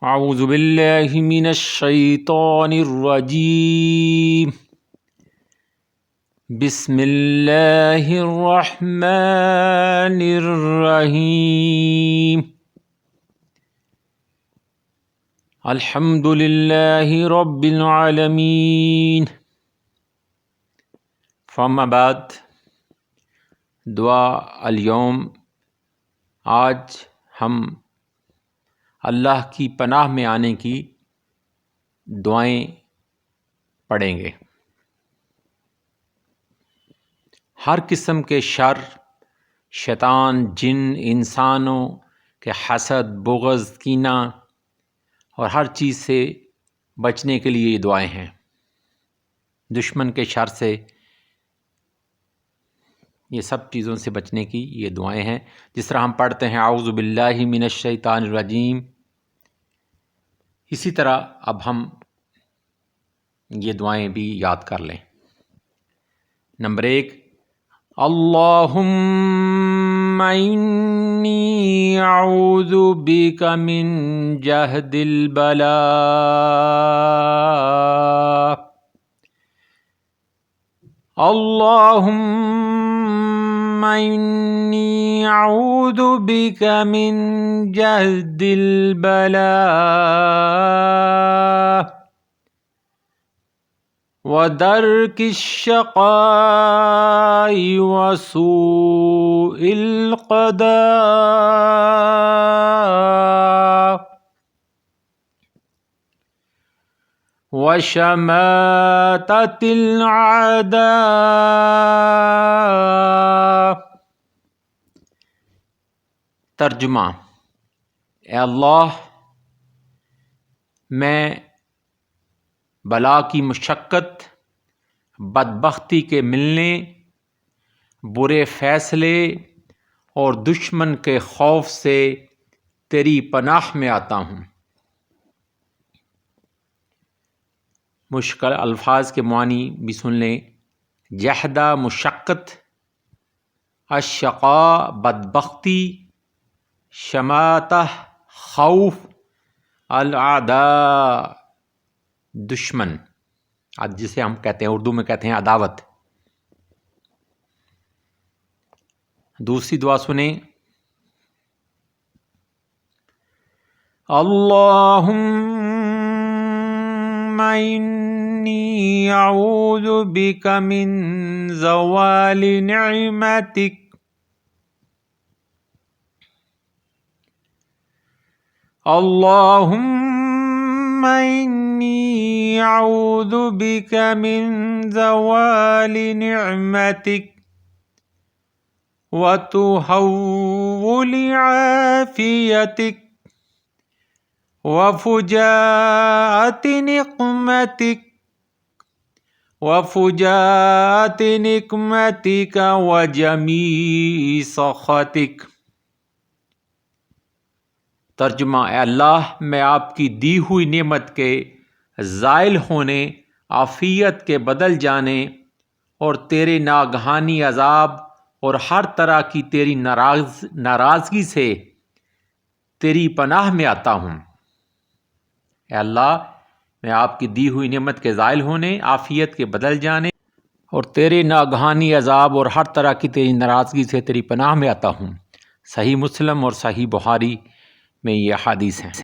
اعوذ باللہ من الشیطان الرجیم بسم اللہ الرحمن الرحیم الحمد للہ رب العالمین فاما بعد دعا اليوم آج ہم اللہ کی پناہ میں آنے کی دعائیں پڑھیں گے۔ ہر قسم کے شر، شیطان، جن، انسانوں کے حسد، بغض، کینہ اور ہر چیز سے بچنے کے لیے یہ دعائیں ہیں۔ دشمن کے شر سے، یہ سب چیزوں سے بچنے کی یہ دعائیں ہیں۔ جس طرح ہم پڑھتے ہیں اعوذ باللہ من الشیطان الرجیم، اسی طرح اب ہم یہ دعائیں بھی یاد کر لیں۔ نمبر 1، اللہم انی اعوذ بک من جہد البلاء، اللہم انی اعوذ بک من جہد البلاء ودرک الشقاء وسوء القضاء وشماتۃ الاعداء۔ ترجمہ: اے اللہ، میں بلا کی مشقت، بدبختی کے ملنے، برے فیصلے اور دشمن کے خوف سے تیری پناہ میں آتا ہوں۔ مشکل الفاظ کے معنی بھی سن لیں۔ جہدہ مشقت، الشقاء بدبختی، شماتہ خوف، الاعداء دشمن، جسے ہم کہتے ہیں اردو میں کہتے ہیں عداوت۔ دوسری دعا سنیں۔ اللہم انی اعوذ بک من زوال نعمتک اللہم انی اعوذ بک من زوال نعمتک وتحول عافیتک وفجاءۃ نقمتک وجمیع سخطک۔ ترجمہ: اے اللہ، میں آپ کی دی ہوئی نعمت کے زائل ہونے، عافیت کے بدل جانے اور تیرے ناگہانی عذاب اور ہر طرح کی تیری ناراضگی سے تیری پناہ میں آتا ہوں۔ اے اللہ، میں آپ کی دی ہوئی نعمت کے زائل ہونے، عافیت کے بدل جانے اور تیرے ناگہانی عذاب اور ہر طرح کی تیری ناراضگی سے تیری پناہ میں آتا ہوں۔ صحیح مسلم اور صحیح بخاری میں یہ احادیث ہیں۔